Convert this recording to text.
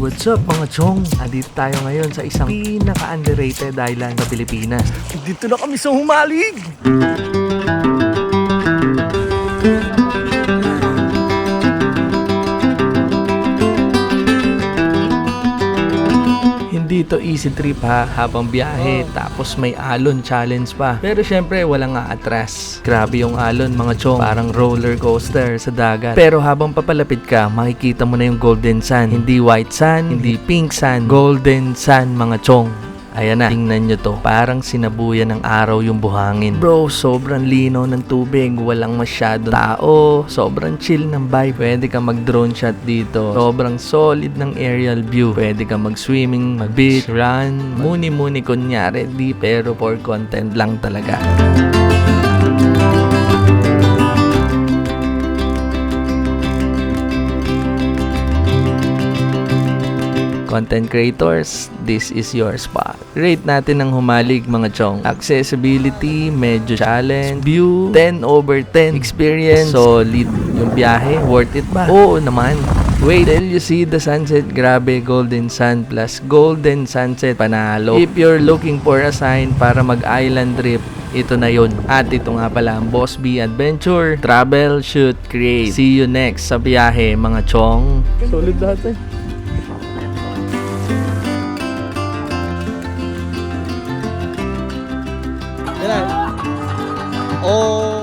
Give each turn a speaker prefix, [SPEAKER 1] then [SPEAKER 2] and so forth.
[SPEAKER 1] What's up mga chong? Andito tayo ngayon sa isang pinaka-underrated island sa Pilipinas. Dito na kami sa Humalig! Hindi to easy trip ha, habang biyahe, tapos may alon challenge pa. Pero syempre walang aatras. Grabe yung alon mga chong, parang roller coaster sa dagat. Pero habang papalapit ka, makikita mo na yung golden sand. Hindi white sand, hindi pink sand, golden sand mga chong. Ayan na, tingnan nyo to. Parang sinabuyan ng araw yung buhangin. Bro, sobrang lino ng tubig. Walang masyado tao. Sobrang chill ng vibe. Pwede ka mag-drone shot dito. Sobrang solid ng aerial view. Pwede ka mag-swimming, mag-beach, run. Muni-muni kunyari. Di pero for content lang talaga. Content creators, this is your spot. Rate natin ng Humalig mga chong. Accessibility, medyo challenge. View, 10/10. Experience, solid. Yung biyahe, worth it ba? Oo naman. Wait till you see the sunset. Grabe, golden sun plus golden sunset. Panalo. If you're looking for a sign para mag-island trip, ito na yun. At ito nga pala ang Boss B Adventure. Travel, shoot, create. See you next sa biyahe mga chong. Solid lahat eh.
[SPEAKER 2] Oh.